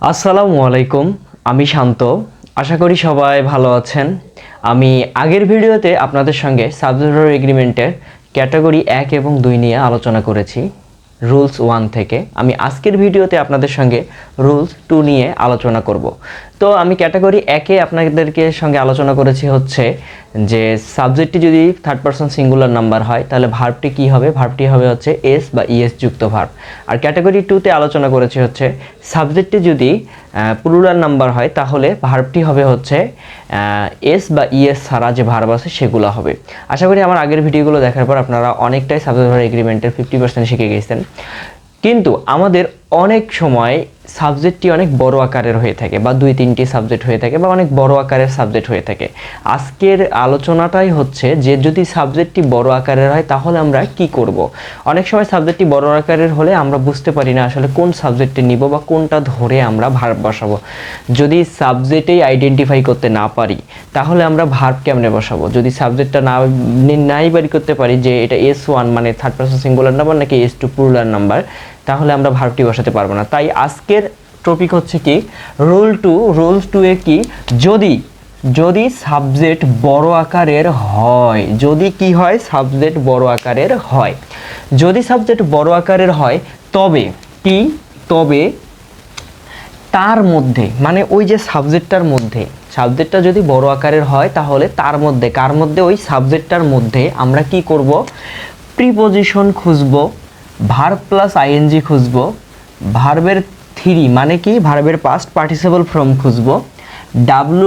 আসসালামু আলাইকুম। আমি শান্ত। আশা করি সবাই ভালো আছেন। আমি আগের ভিডিওতে আপনাদের সঙ্গে সাবজেক্ট এগ্রিমেন্টের ক্যাটাগরি 1 এবং 2 নিয়ে আলোচনা করেছি রুলস 1 থেকে। আমি আজকের ভিডিওতে আপনাদের সঙ্গে রুলস 2 নিয়ে আলোচনা করব। তো আমি ক্যাটাগরি 1-এ আপনাদেরকে সঙ্গে আলোচনা করেছি হচ্ছে যে সাবজেক্টটি যদি থার্ড পারসন সিঙ্গুলার নাম্বার হয় তাহলে ভার্বটি কি হবে, ভার্বটি হবে হচ্ছে এস বা ইএস যুক্ত ভার্ব। আর ক্যাটাগরি 2-তে আলোচনা করেছি হচ্ছে সাবজেক্টটি যদি প্লুরাল নাম্বার হয় তাহলে ভার্বটি হবে হচ্ছে এস বা ইএস ছাড়া যে ভার্ব আছে সেগুলো হবে। আশা করি আমার আগের ভিডিওগুলো দেখার পর আপনারা অনেকটাই সাবজেক্ট এগ্রিমেন্টের 50% শিখে গেছেন। কিন্তু আমাদের অনেক সময় সাবজেক্টটি অনেক বড় আকারের হয়ে থাকে বা 2-3টি সাবজেক্ট হয়ে থাকে বা অনেক বড় আকারের সাবজেক্ট হয়ে থাকে। আজকের আলোচনাটাই হচ্ছে যে যদি সাবজেক্টটি বড় আকারের হয় তাহলে আমরা কি করব। অনেক সময় সাবজেক্টটি বড় আকারের হলে আমরা বুঝতে পারি না আসলে কোন সাবজেক্টটি নিব বা কোনটা ধরে আমরা ভার্ব বসাবো। যদি সাবজেক্টেই আইডেন্টিফাই করতে না পারি তাহলে আমরা ভার্ব কেমনে বসাবো। যদি সাবজেক্টটা নাই বাড়ি করতে পারি যে এটা S1 মানে থার্ড পারসন সিঙ্গুলার নাম্বার নাকি S2 প্লুরাল নাম্বার, তাহলে আমরা ভার্বটি বসাতে পারবো না। তাই আজকের টপিক হচ্ছে কি রুলস 2-এ কি যদি সাবজেক্ট বড় আকারের হয়, যদি কি হয় সাবজেক্ট বড় আকারের হয়, যদি সাবজেক্ট বড় আকারের হয় তবে তার মধ্যে মানে ওই যে সাবজেক্টটার মধ্যে সাবজেক্টটা যদি বড় আকারের হয় তাহলে তার মধ্যে কার মধ্যে ওই সাবজেক্টটার মধ্যে আমরা কি করব, প্রিপজিশন খুঁজবো, ভার্ব প্লাস আইএনজি খুঁজবো, ভার্বের 3 মানে কি ভার্বের পাস্ট পার্টিসিপল ফর্ম খুঁজবো,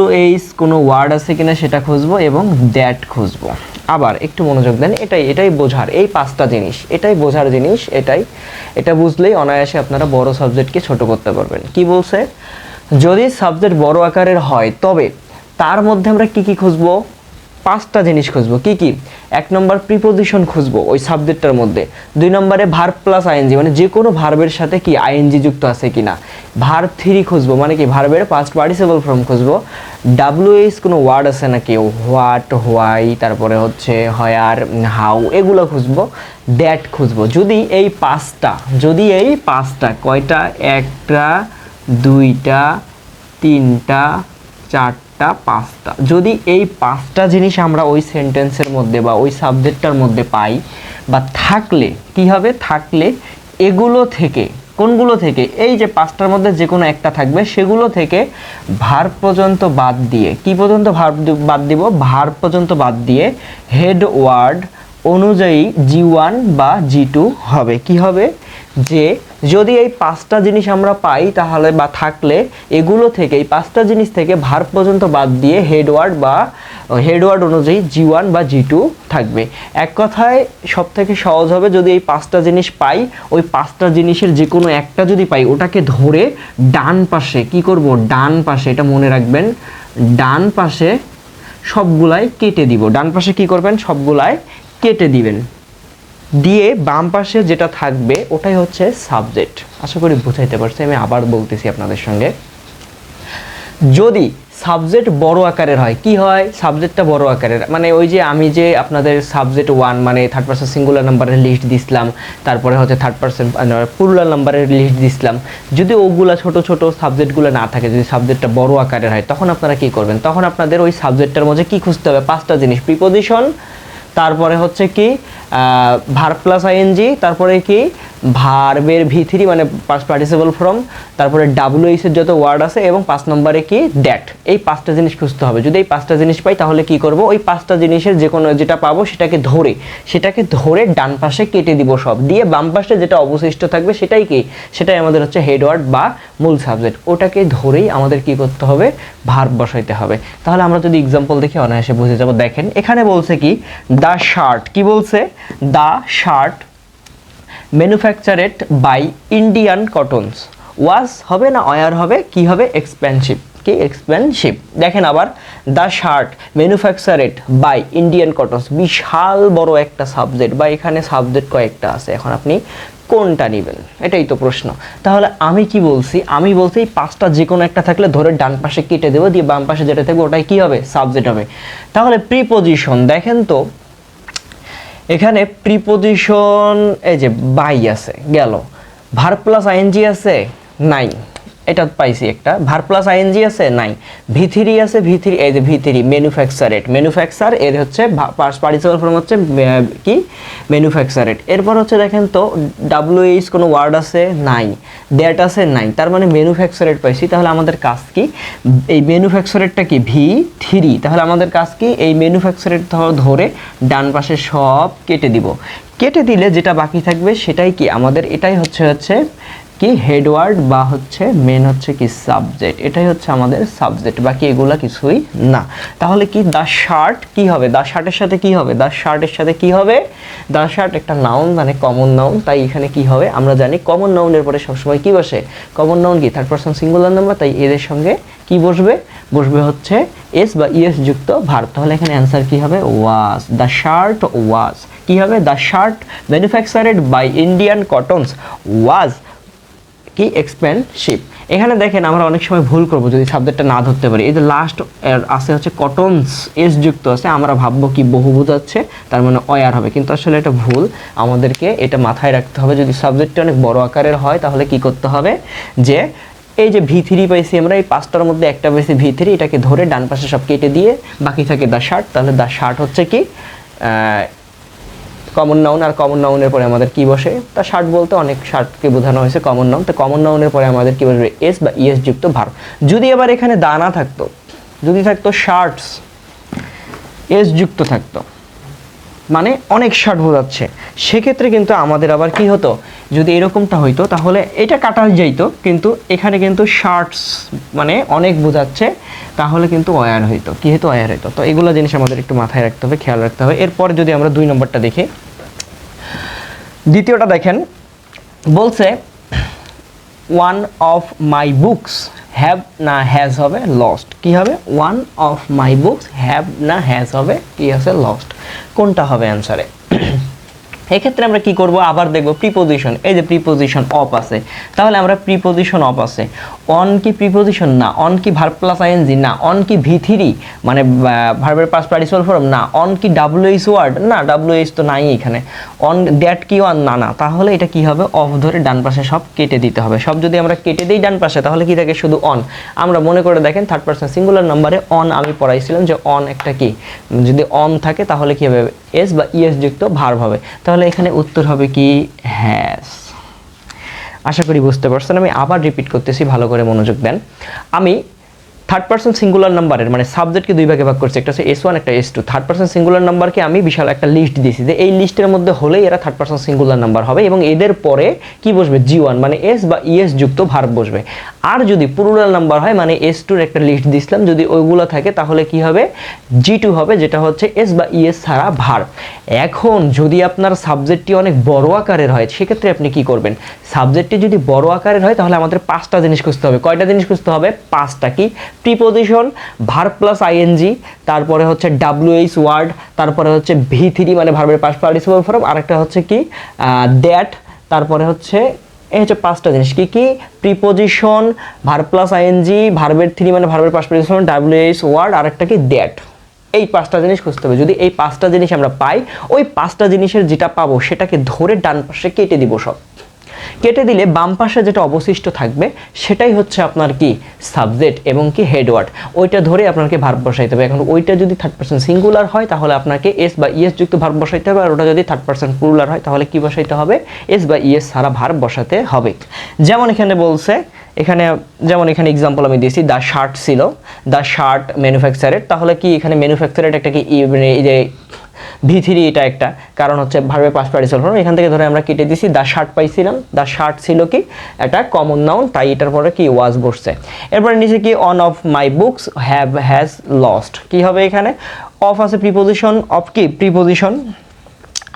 WH কোনো ওয়ার্ড আছে কিনা সেটা খুঁজবো এবং দ্যাট খুঁজবো। আবার একটু মনোযোগ দেন, এটাই বোঝার, এই 5টা জিনিস এটাই বোঝার জিনিস। এটা বুঝলেই অনায়াসে আপনারা বড় সাবজেক্টকে ছোট করতে পারবেন। কি বলছে, যদি সাবজেক্ট বড় আকারের হয় তবে তার মধ্যে আমরা কি খুঁজবো, 5টা জিনিস খুঁজবো। কি 1 নম্বর প্রিপজিশন খুঁজবো ওই সাবজেক্টটার মধ্যে, 2 নম্বরে ভার্ব প্লাস আইএনজি মানে যে কোনো ভার্বের সাথে কি আইএনজি যুক্ত আছে কিনা, ভার্ব 3 খুঁজবো মানে কি ভার্বের পাস্ট পার্টিসিপল ফর্ম খুঁজবো, WH কোনো ওয়ার্ড আছে নাকি, হোয়াট, হোয়াই, তারপরে হচ্ছে হয়ার, হাউ, এগুলো খুঁজবো, দ্যাট খুঁজবো। যদি এই 5টা কয়টা, 1টা 2টা 3টা 4টা 5টা, যদি এই 5টা জিনিস আমরা ওই সেন্টেন্সের মধ্যে বা ওই সাবজেক্টটার মধ্যে পাই বা থাকলে কি হবে, থাকলে এগুলো থেকে কোনগুলো থেকে, এই যে 5টার মধ্যে যে কোনো একটা থাকবে সেগুলো থেকে ভার্ব পর্যন্ত বাদ দিয়ে, কি পর্যন্ত ভার্ব বাদ দিব, ভার্ব পর্যন্ত বাদ দিয়ে হেড ওয়ার্ড অনুযায়ী G1 বা G2 হবে। কি হবে, যে যদি এই 5টা জিনিস আমরা পাই তাহলে বা থাকলে এগুলো থেকে, এই 5টা জিনিস থেকে ভার্ব পর্যন্ত বাদ দিয়ে হেডওয়ার্ড অনুযায়ী G1 বা G2 থাকবে। এক কথায় সব থেকে সহজ হবে যদি এই 5টা জিনিস পাই, ওই 5টা জিনিসের যে কোনো একটা যদি পাই ওটাকে ধরে ডান পাশে কি করব, ডান পাশে, এটা মনে রাখবেন, ডান পাশে সবগুলাই কেটে দিব। ডান পাশে কি করবেন, সবগুলাই কেটে দিবেন, দিয়ে বাম পাশে যেটা থাকবে ওটাই হচ্ছে সাবজেক্ট। আশা করি বুঝাইতে পারছি। আমি আবার বলতেছি আপনাদের সঙ্গে, যদি সাবজেক্ট বড় আকারের হয়, কি হয় সাবজেক্টটা বড় আকারের মানে ওই যে আমি যে আপনাদের সাবজেক্ট 1 মানে থার্ড পারসন সিঙ্গুলার নাম্বারের লিস্ট দিছিলাম, তারপরে হচ্ছে থার্ড পারসন প্লুরাল নাম্বারের লিস্ট দিছিলাম, যদি ওগুলা ছোট সাবজেক্টগুলো না থাকে, যদি সাবজেক্টটা বড় আকারের হয় তখন আপনারা কি করবেন, তখন আপনাদের ওই সাবজেক্টটার মধ্যে কি খুঁজতে হবে, 5টা জিনিস, প্রিপজিশন, তারপরে হচ্ছে কি ভার্ব প্লাস আইএনজি, তারপরে কি ভার্বের V3 মানে পাস্ট পার্টিসিপল ফর্ম, তারপরে WH এর যত ওয়ার্ড আছে এবং 5 নম্বরে কি দ্যাট। এই 5টা জিনিস খুঁজতে হবে। যদি এই 5টা জিনিস পাই তাহলে কি করব, ওই 5টা জিনিসের যে কোনো যেটা পাবো সেটাকে ধরে ডান পাশে কেটে দিব সব, দিয়ে বাম পাশে যেটা অবশিষ্ট থাকবে সেটাই আমাদের হচ্ছে হেডওয়ার্ড বা মূল সাবজেক্ট। ওটাকে ধরেই আমাদের কি করতে হবে, ভার্ব বসাইতে হবে। তাহলে আমরা যদি এক্সাম্পল দেখি অনায়াসে বুঝে যাব। দেখেন এখানে বলছে কি, দ্য শার্ট, কি বলছে, the shirt manufactured by Indian cottons was হবে না ওয়ার হবে, কি হবে এক্সপেন্সিভ, কি এক্সপেন্সিভ। দেখেন আবার the shirt manufactured by Indian cottons, বিশাল বড় একটা সাবজেক্ট বা এখানে সাবজেক্ট কয়েকটা আছে, এখন আপনি কোনটা নেবেন এটাই তো প্রশ্ন। তাহলে আমি কি বলছি, আমি বলছি এই 5টা যে কোনো একটা থাকলে ধরে ডান পাশে কেটে দেবো, দিয়ে বাম পাশে যেটা থাকবে ওটাই কি হবে, সাবজেক্ট হবে। তাহলে প্রিপজিশন দেখেন তো, এখানে প্রিপজিশন এই যে বাই আছে গেল, ভার্ব প্লাস আইএনজি আছে নাই, এটা পাইছি একটা, ভার্ব প্লাস আইএনজি আছে নাই, ভি3 আছে, ভি3 এই যে ভি3 ম্যানুফ্যাকচারেড, ম্যানুফ্যাকচার এর হচ্ছে পাস্ট পার্টিসিপল ফর্ম হচ্ছে কি ম্যানুফ্যাকচারেড। এরপর হচ্ছে দেখেন তো ডাব্লিউএইচ কোনো ওয়ার্ড আছে নাই, দ্যাট আছে নাই, তার মানে ম্যানুফ্যাকচারেড পাইছি। তাহলে আমাদের কাজ কি, এই ম্যানুফ্যাকচারেডটা কি ভি3, তাহলে আমাদের কাজ কি এই ম্যানুফ্যাকচারেড ধরে ডান পাশে সব কেটে দিব, কেটে দিলে যেটা বাকি থাকবে সেটাই কি আমাদের, এটাই হচ্ছে কি হেডওয়ার্ড বা হচ্ছে মেন হচ্ছে কি সাবজেক্ট, এটাই হচ্ছে আমাদের সাবজেক্ট, বাকি এগুলা কিছুই না। তাহলে কি দ্য শার্ট কি হবে, দ্য শার্টের সাথে কি হবে, দ্য শার্টের সাথে কি হবে, দ্য শার্ট একটা নাউন মানে কমন নাউন, তাই এখানে কি হবে আমরা জানি কমন নাউনের পরে সবসময় কি বসে, কমন নাউন কি থার্ড পারসন সিঙ্গুলার নাম্বার, তাই এদের সঙ্গে কি বসবে, বসবে হচ্ছে এস বা ইএস যুক্ত ভার্ব। তাহলে এখানে অ্যান্সার কি হবে ওয়াজ, দ্য শার্ট ওয়াজ কি হবে, the shirt manufactured by Indian cottons was কি এক্সপেন্সিভ। এখানে দেখেন আমরা অনেক সময় ভুল করবো যদি সাবজেক্টটা না ধরতে পারি, এই যে লাস্ট আছে হচ্ছে কটনস এস যুক্ত আছে, আমরা ভাববো কি বহু বোঝাচ্ছে তার মানে অয়ার হবে, কিন্তু আসলে এটা ভুল, আমাদেরকে এটা মাথায় রাখতে হবে। যদি সাবজেক্টটা অনেক বড় আকারের হয় তাহলে কি করতে হবে, যে এই যে ভি3 পাইছি আমরা, এই পাঁচটার মধ্যে একটা পাইছি ভি3, এটাকে ধরে ডান পাশে সব কেটে দিয়ে বাকি থাকে দ্য শার্ট। তাহলে দ্য শার্ট হচ্ছে কি কমন নাউন, আর কমন নাউনের পরে আমাদের কি বসে, তা শার্ট বলতে অনেক শার্টকে বোঝানো হয়েছে কমন নাউন, তো কমন নাউনের পরে আমাদের কি বসবে এস বা ইএস যুক্ত ভার্ব। যদি আবার এখানে দানা থাকতো, যদি থাকতো শার্টস এস যুক্ত থাকতো মানে অনেক শার্ট বোঝাচ্ছে, সেক্ষেত্রে কিন্তু আমাদের আবার কি হতো, যদি এরকমটা হইতো তাহলে এটা কাটা যাইতো, কিন্তু এখানে কিন্তু শার্টস মানে অনেক বোঝাচ্ছে, তাহলে কিন্তু অয়ার হইতো, কি হতো অয়ার হইতো। তো এগুলো জিনিস আমাদের একটু মাথায় রাখতে হবে, খেয়াল রাখতে হবে। এরপরে যদি আমরা 2 নম্বরটা দেখি, দ্বিতীয়টা দেখেন বলছে one of my books have না হ্যাজ হবে লস্ট, কি হবে one of my books have না হ্যাজ হবে কি আছে লস্ট, কোনটা হবে অ্যান্সারে। এক্ষেত্রে আমরা কি করব, আবার দেখব প্রিপোজিশন, এই যে প্রিপোজিশন অফ আছে, তাহলে আমরা প্রিপোজিশন অফ আছে, অন কি প্রিপোজিশন না, অন কি ভার্ব প্লাস আইএনজি না, অন কি ভি3 মানে ভার্বের পাস্ট পার্টিসিপল ফর্ম না, অন কি ডাব্লিউএইচ ওয়ার্ড না, ডাব্লিউএইচ তো নাই এখানে, অন দ্যাট কি অন না, না, তাহলে এটা কি হবে অফ ধরে ডান পাশে সব কেটে দিতে হবে। সব যদি আমরা কেটে দিই ডান পাশে তাহলে কি থাকে শুধু অন। আমরা মনে করে দেখেন থার্ড পারসন সিঙ্গুলার নাম্বারে অন আমি পড়াইছিলাম যে অন একটা কি, যদি অন থাকে তাহলে কি হবে এস বা ইএস যুক্ত ভার্ব হবে, তাহলে এখানে উত্তর হবে কি হ্যাজ। আশা করি বুঝতে পারছেন, আমি আবার রিপিট করতেছি, ভালো করে মনোযোগ দেন। আমি থার্ড পারসন সিঙ্গুলার নাম্বারের মানে সাবজেক্টকে 2 ভাগে ভাগ করছি, একটা হচ্ছে S1 একটা S2। থার্ড পারসন সিঙ্গুলার নাম্বারকে আমি বিশাল একটা লিস্ট দিয়েছি যে এই লিস্টের মধ্যে হলেই এরা থার্ড পারসন সিঙ্গুলার নাম্বার হবে, এবং এদের পরে কি বসবে G1 মানে এস বা ইএস যুক্ত ভার্ব বসবে। আর যদি প্লুরাল নাম্বার হয় মানে S2 এর একটা লিস্ট দিছিলাম, যদি ওইগুলো থাকে তাহলে কি হবে G2 হবে, যেটা হচ্ছে এস বা ইএস ছাড়া ভার্ব। এখন যদি আপনার সাবজেক্টটি অনেক বড় আকারের হয় সেক্ষেত্রে আপনি কি করবেন, সাবজেক্টটি যদি বড় আকারের হয় তাহলে আমাদের 5টা জিনিস খুঁজতে হবে। কয়টা জিনিস খুঁজতে হবে, 5টা। কি, প্রিপোজিশন, ভার্ব প্লাস আইএনজি, তারপরে হচ্ছে ডাব্লিউএইচ ওয়ার্ড, তারপরে হচ্ছে ভি3 মানে ভার্বের পাস্ট পার্টিসিপল ফর্ম, আরেকটা হচ্ছে কি দ্যাট, তারপরে হচ্ছে এই হচ্ছে 5টা জিনিস। কি কি, প্রিপোজিশন, ভার্ব প্লাস আইএনজি, ভার্বের 3 মানে ভার্বের past participle form, WH word, আরেকটা কি দ্যাট। এই 5টা জিনিস খুঁজতে হবে। যদি এই 5টা জিনিস আমরা পাই, ওই 5টা জিনিসের যেটা পাবো সেটাকে ধরে ডান পাশে কেটে দিব সব। কেটে দিলে বাম পাশে যেটা অবশিষ্ট থাকবে সেটাই হচ্ছে আপনার কি সাবজেক্ট এবং কি হেডওয়ার্ড, ওইটা ধরে আপনাকে ভার্ব বসাইতে হবে। এখন ওইটা যদি থার্ড পারসন সিঙ্গুলার হয় তাহলে আপনাকে এস বা ইএস যুক্ত ভার্ব বসাইতে হবে, আর ওটা যদি থার্ড পারসন প্লুরাল হয় তাহলে কি বসাইতে হবে, এস বা ইএস ছাড়া ভার্ব বসাতে হবে। যেমন এখানে বলছে, যেমন এখানে এক্সাম্পল আমি দিয়েছি, দ্য শার্ট ছিল, দ্য শার্ট ম্যানুফ্যাকচারেড, তাহলে কি এখানে ম্যানুফ্যাকচারেড একটা কি এই যে ভি3 এটা একটা, কারণ হচ্ছে ভার্বের পাস্ট পার্টিসিপল ফর্ম, এখান থেকে ধরে আমরা কেটে দিছি, দ্য শার্ট পাইছিলাম, দ্য শার্ট ছিল কি এটা কমন নাউন, তাই এটার পরে কি ওয়াজ বসছে। এরপরে নিচে কি on of my books has lost, কি হবে এখানে অফ আছে প্রিপোজিশন, অফ কি প্রিপোজিশন,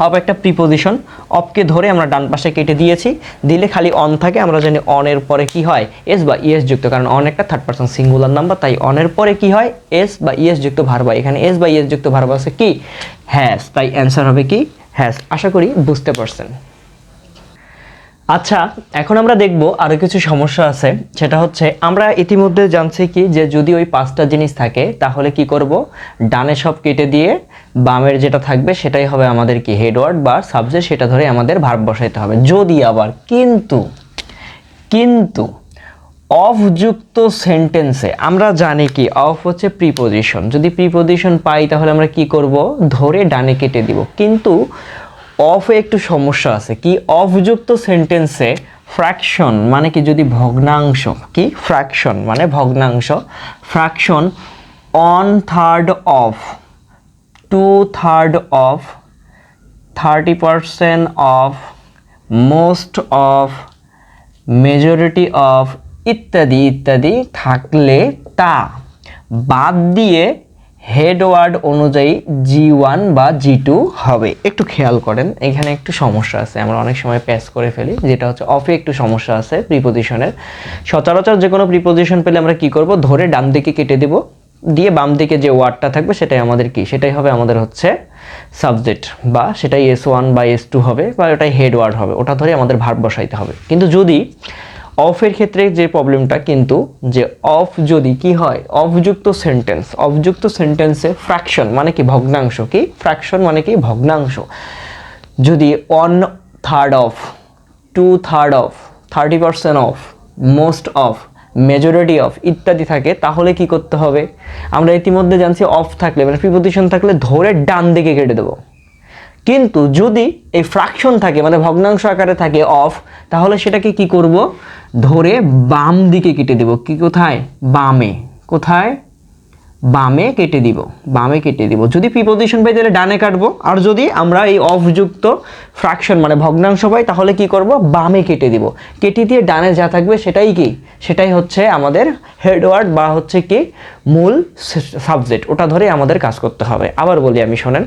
অফ একটা প্রিপোজিশন, অফকে ধরে আমরা ডান পাশে কেটে দিয়েছি, দিলে খালি অন থাকে। আমরা জানি অনের পরে কি হয় এস বা ইএস যুক্ত, কারণ অন একটা থার্ড পারসন সিঙ্গুলার নাম্বার, তাই অনের পরে কি হয় এস বা ইএস যুক্ত ভার্ব হয়। এখানে এস বা ইএস যুক্ত ভার্ব আছে কি হ্যাজ, তাই অ্যান্সার হবে কি হ্যাজ। আশা করি বুঝতে পারছেন। আচ্ছা, এখন আমরা দেখব আরো কিছু সমস্যা আছে, সেটা হচ্ছে আমরা ইতিমধ্যে জানছি কি যে যদি ওই 5টা জিনিস থাকে তাহলে কি করব, ডানে সব কেটে দিয়ে বামের যেটা থাকবে সেটাই হবে আমাদের কি হেডওয়ার্ড বা সাবজেক্ট, সেটা ধরে আমাদের ভার্ব বসাইতে হবে। যদি আবার কিন্তু অফ যুক্ত সেন্টেন্সে আমরা জানি কি অফ হচ্ছে প্রিপোজিশন, যদি প্রিপোজিশন পাই তাহলে আমরা কি করব, ধরে ডানে কেটে দিব। কিন্তু অফে একটু সমস্যা আছে, কি অফ যুক্ত সেন্টেন্সে ফ্র্যাকশন মানে কি, যদি ভগ্নাংশ, কি ফ্র্যাকশন মানে ভগ্নাংশ, fraction 1/3 of, 2/3 of, 30% of, most of, majority of ইত্যাদি ইত্যাদি থাকলে তা বাদ দিয়ে হেড ওয়ার্ড অনুযায়ী G1 বা G2 হবে। একটু খেয়াল করেন, এখানে একটু সমস্যা আছে, আমরা অনেক সময় প্যাস করে ফেলি, যেটা হচ্ছে অফে একটু সমস্যা আছে প্রিপোজিশনের। সচরাচর যে কোনো প্রিপোজিশন পেলে আমরা কি করব, ধরে ডান দিকে কেটে দেব, দিয়ে বাম দিকে যে ওয়ার্ডটা থাকবে সেটাই আমাদের কি, সেটাই হবে আমাদের হচ্ছে সাবজেক্ট, বা সেটাই S1 বা S2 হবে, বা ওটাই হেড ওয়ার্ড হবে, ওটা ধরে আমাদের ভার্ব বসাইতে হবে। কিন্তু যদি অফের ক্ষেত্রে যে প্রবলেমটা, কিন্তু যে অফ যদি কি হয়, অফযুক্ত সেন্টেন্স, অফযুক্ত সেন্টেন্সে ফ্র্যাকশন মানে কি ভগ্নাংশ, কি ফ্র্যাকশন মানে কি ভগ্নাংশ, যদি 1/3 of, 2/3 of, 30% of, most of, majority of ইত্যাদি থাকে, তাহলে কি করতে হবে, আমরা ইতিমধ্যে জানছি অফ থাকলে মানে প্রিপোজিশন থাকলে ধরে ডান দিকে কেটে দেবো। কিন্তু যদি এই ফ্র্যাকশন থাকে মানে ভগ্নাংশ আকারে থাকে অফ, তাহলে সেটাকে কি করব, ধরে বাম দিকে কেটে দেব। কি কোথায়, বামে, কোথায়, বামে কেটে দিব, বামে কেটে দিব। যদি প্রিপোজিশন পাই তাহলে ডানে কাটবো, আর যদি আমরা এই অফযুক্ত ফ্র্যাকশন মানে ভগ্নাংশ পাই তাহলে কি করব, বামে কেটে দিব। কেটে দিয়ে ডানে যা থাকবে সেটাই কি, সেটাই হচ্ছে আমাদের হেডওয়ার্ড বা হচ্ছে কি মূল সাবজেক্ট, ওটা ধরে আমাদের কাজ করতে হবে। আবার বলি আমি, শোনেন,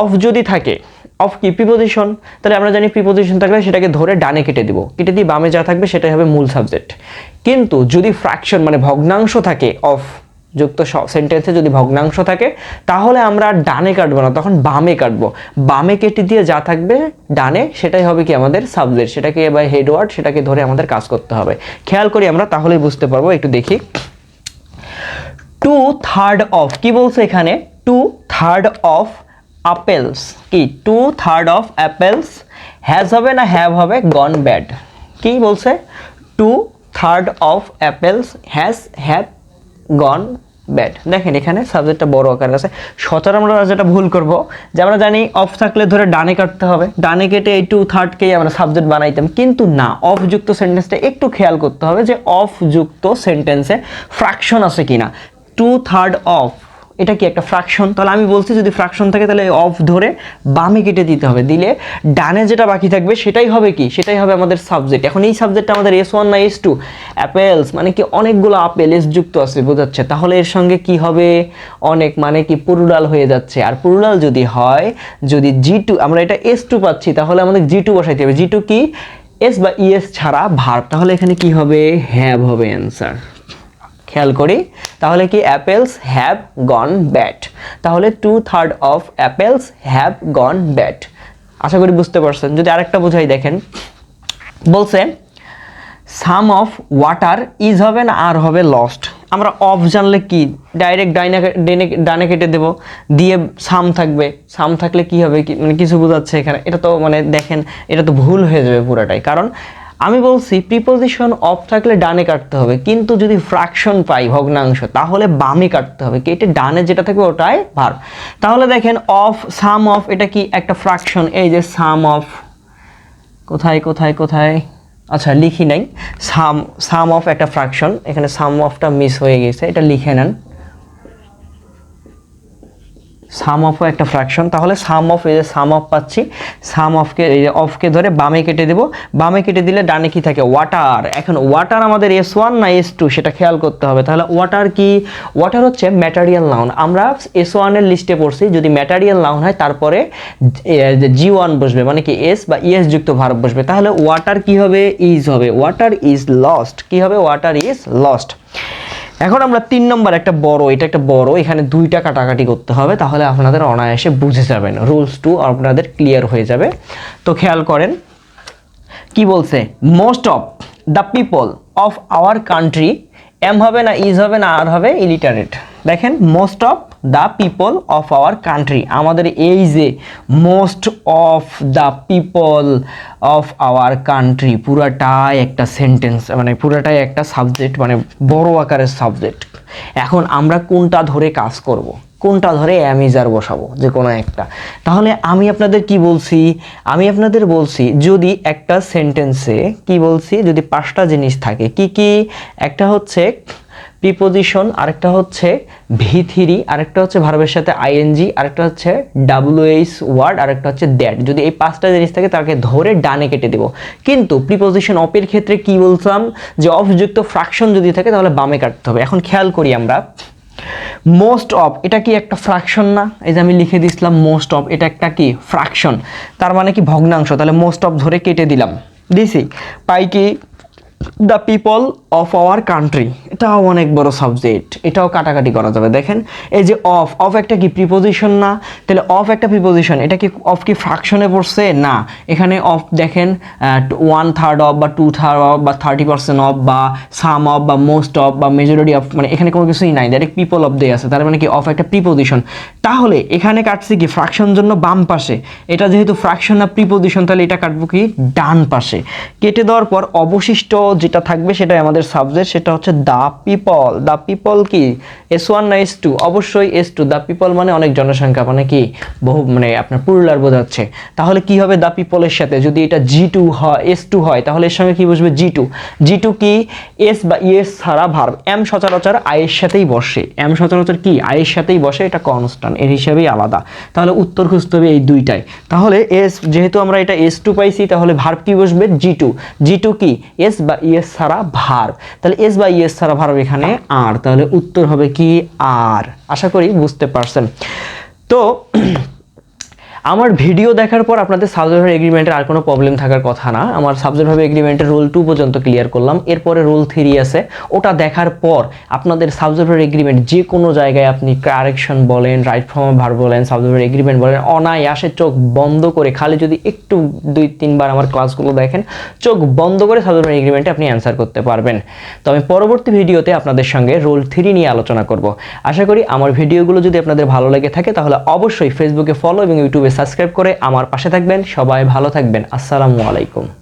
অফ যদি থাকে, অফ কি প্রিপোজিশন, তাহলে আমরা জানি প্রিপোজিশন থাকলে সেটাকে ধরে ডানে কেটে দিব, কেটে দিয়ে বামে যা থাকবে সেটাই হবে মূল সাবজেক্ট। কিন্তু যদি ফ্র্যাকশন মানে ভগ্নাংশ থাকে, অফ যুক্ত সেন্টেন্সে যদি ভগ্নাংশ থাকে তাহলে আমরা ডানে কাটবো না, তখন বামে কাটবো। বামে কেটে দিয়ে যা থাকবে ডানে সেটাই হবে কি আমাদের সাবজেক্ট, সেটাকে বা হেডওয়ার্ড, সেটাকে ধরে আমাদের কাজ করতে হবে। খেয়াল করি আমরা, তাহলেই বুঝতে পারবো। একটু দেখি, 2/3 অফ, কি বলছে এখানে, 2/3 অফ apples, কি 2/3 অফ অ্যাপেলস হ্যাজ হবে না হ্যাভ হবে, গন ব্যাড। কি বলছে, 2/3 of apples have gone bad. দেখেন এখানে সাবজেক্টটা বড় আকারে আছে। সচরাচর আমরা যেটা ভুল করব, যে আমরা জানি অফ থাকলে ধরে ডানে কাটতে হবে, ডানে কেটে এই 2/3কেই আমরা সাবজেক্ট বানাইতাম, কিন্তু না, অফ যুক্ত সেন্টেন্সটা একটু খেয়াল করতে হবে যে অফ যুক্ত সেন্টেন্সে ফ্র্যাকশন আছে কিনা। 2/3 অফ এটা কি একটা ফ্র্যাকশন, তাহলে আমি বলছি যদি ফ্র্যাকশন থাকে তাহলে অফ ধরে বামে কেটে দিতে হবে, দিলে ডানে যেটা বাকি থাকবে সেটাই হবে কি, সেটাই হবে আমাদের সাবজেক্ট। এখন এই সাবজেক্টটা আমাদের S1 না S2, অ্যাপেলস মানে কি অনেকগুলো আপেল, এস যুক্ত আছে, বোঝাচ্ছে, তাহলে এর সঙ্গে কি হবে, অনেক মানে কি প্লুরাল হয়ে যাচ্ছে। আর প্লুরাল যদি হয়, যদি G2, আমরা এটা S2 পাচ্ছি, তাহলে আমাদের G2 বসাইতে হবে। G2 কি, এস বা ইএস ছাড়া ভার্ব, তাহলে এখানে কি হবে, হ্যাভ হবে অ্যান্সার। খেয়াল করি, তাহলে কি অ্যাপেলস হ্যাভ গন ব্যাড, তাহলে 2/3 of apples have gone bad. আশা করি বুঝতে পারছেন। যদি আরেকটা বোঝাই, দেখেন বলছে সাম অফ ওয়াটার ইজ হবে না আর হবে লস্ট। আমরা অফ জানলে কি, ডাইরেক্ট ডানে কেটে দেব, দিয়ে সাম থাকবে, সাম থাকলে কি হবে, কি মানে কিছু বোঝাচ্ছে এখানে, এটা তো মানে দেখেন এটা তো ভুল হয়ে যাবে পুরাটাই। কারণ আমি বলছি প্রিপোজিশন অফ থাকলে ডানে কাটতে হবে, কিন্তু যদি ফ্র্যাকশন পাই ভগ্নাংশ তাহলে বামে কাটতে হবে, কেটে ডানে যেটা থাকবে ওটাই ভার্ব। তাহলে দেখেন অফ, সাম অফ, এটা কি একটা ফ্র্যাকশন, এই যে সাম অফ, কোথায় কোথায় কোথায়, আচ্ছা লিখি নাই, সাম অফ একটা ফ্র্যাকশন, এখানে সাম অফটা মিস হয়ে গেছে, এটা লিখে নেন। সাম অফও একটা ফ্র্যাকশন, তাহলে সাম অফ, এই যে সাম অফ পাচ্ছি, সাম অফকে, এই যে অফকে ধরে বামে কেটে দেব, বামে কেটে দিলে ডানে কি থাকে, ওয়াটার। এখন ওয়াটার আমাদের S1 না S2 সেটা খেয়াল করতে হবে। তাহলে ওয়াটার কি, ওয়াটার হচ্ছে ম্যাটেরিয়াল নাউন, আমরা S1 এর লিস্টে পড়ছি, যদি ম্যাটেরিয়াল নাউন হয় তারপরে G1 বসবে, মানে কি এস বা ইএস যুক্ত ভার্ব বসবে, তাহলে ওয়াটার কি হবে, ইজ হবে, ওয়াটার ইজ লস্ট, কি হবে, ওয়াটার ইজ লস্ট। এখন আমরা 3 নম্বর একটা বড়, এটা একটা বড়, এখানে 2টা কাটাকাটি করতে হবে, তাহলে আপনাদের অনায়াসে বুঝে যাবেন, রুলস 2 আপনাদের ক্লিয়ার হয়ে যাবে। তো খেয়াল করেন কি বলছে, most of the people of our country, am হবে না ইজ হবে না আর হবে ইলিটারেট। দেখেন most of the people of our country. আমাদের এই যে most of the people of our country পুরাটাই একটা সেন্টেন্স, মানে পুরাটাই একটা সাবজেক্ট, মানে বড় আকারের সাবজেক্ট। এখন আমরা কোনটা ধরে কাজ করব, কোনটা ধরে অ্যামিজার বসাবো, যে কোনো একটা। তাহলে আমি আপনাদের কি বলছি, আমি আপনাদের বলছি যদি একটা সেন্টেন্সে কি বলছি, যদি 5টা জিনিস থাকে, কি কি, একটা হচ্ছে প্রিপোজিশন, আরেকটা হচ্ছে ভি3, আরেকটা হচ্ছে ভার্বের সাথে আইএনজি, আরেকটা হচ্ছে ডাব্লিউএইচ ওয়ার্ড, আরেকটা হচ্ছে দ্যাট। যদি এই 5টা জিনিস থাকে তাকে ধরে ডানে কেটে দেব। কিন্তু প্রিপোজিশন অফের ক্ষেত্রে কি বলতাম, যে অফযুক্ত ফ্র্যাকশন যদি থাকে তাহলে বামে কাটতে হবে। এখন খেয়াল করি আমরা, মোস্ট অফ এটা কি একটা ফ্র্যাকশন না? এই যে আমি লিখে দিছিলাম মোস্ট অফ, এটা একটা কি ফ্র্যাকশন, তার মানে কি ভগ্নাংশ। তাহলে মোস্ট অফ ধরে কেটে দিলাম, দিছি, পাই কি the people of our country. এটাও অনেক বড় সাবজেক্ট, এটাও কাটাকাটি করা যাবে। দেখেন এই যে অফ, অফ একটা কি প্রিপোজিশন না? তাহলে অফ একটা প্রিপোজিশন, এটা কি অফ কি ফ্র্যাকশনে পড়ছে? না, এখানে অফ দেখেন 1/3 অফ বা 2/3 অফ বা 30% অফ বা সাম অফ বা মোস্ট অফ বা মেজরিটি অফ, মানে এখানে কোনো কিছুই নাই, ডাইরেক্ট পিপল অফ দিয়ে আছে। তার মানে কি অফ একটা প্রিপোজিশন। তাহলে এখানে কাটছি কি ফ্র্যাকশন জন্য বাম পাশে, এটা যেহেতু ফ্র্যাকশন না প্রিপোজিশন, তাহলে এটা কাটবো কি ডান পাশে। কেটে দেওয়ার পর অবশিষ্ট যেটা থাকবে সেটাই আমাদের সাবজেক্ট, সেটা হচ্ছে দ্য পিপল। দ্য পিপল কি S1 না S2? অবশ্যই S2। দ্য পিপল মানে অনেক জনসংখ্যা, মানে কি বহু, মানে আপনার প্লুরাল বোঝাচ্ছে। তাহলে কি হবে দ্য পিপলের সাথে, যদি এটা G2 হয়, S2 হয়, তাহলে এর সঙ্গে কি বসবে G2। G2 কি এস বা ইএস ছাড়া ভার্ব। এম সচরাচর আয়ের সাথেই বসে, এম সচরাচর কি আয়ের সাথেই বসে, এটা কনস্ট্যান্ট, এর হিসাবেই আলাদা। তাহলে উত্তর খুঁজতে হবে এই দুইটাই। তাহলে এস, যেহেতু আমরা এটা S2 পাইছি, তাহলে ভার্ব কি বসবে G2। G2 কি এস বা ইএস ছাড়া ভার্ব, তাহলে এস বা ইএস ছাড়া ভার্ব এখানে আর, তাহলে উত্তর হবে কি আর। আশা করি বুঝতে পারছেন। তো আমার ভিডিও দেখার পর আপনাদের সাবজেক্ট ভার্ব এগ্রিমেন্টের আর কোনো প্রবলেম থাকার কথা না। আমার সাবজেক্ট ভার্ব এগ্রিমেন্টের রোল 2 পর্যন্ত ক্লিয়ার করলাম, এরপরে রোল 3 আছে। ওটা দেখার পর আপনাদের সাবজেক্ট ভার্ব এগ্রিমেন্ট যে কোনো জায়গায় আপনি কারেকশন বলেন, রাইট ফর্ম ভার্ব বলেন, সাবজেক্ট ভার্ব এগ্রিমেন্ট বলেন, অনায়াসে চোখ বন্ধ করে, খালি যদি একটু 2-3 বার আমার ক্লাসগুলো দেখেন, চোখ বন্ধ করে সাবজেক্ট ভার্ব এগ্রিমেন্টে আপনি অ্যান্সার করতে পারবেন। তো আমি পরবর্তী ভিডিওতে আপনাদের সঙ্গে রোল 3 নিয়ে আলোচনা করব। আশা করি আমার ভিডিওগুলো যদি আপনাদের ভালো লেগে থাকে তাহলে অবশ্যই ফেসবুকে ফলো এবং ইউটিউবে সাবস্ক্রাইব করে আমার পাশে থাকবেন। সবাই ভালো থাকবেন। আসসালামু আলাইকুম।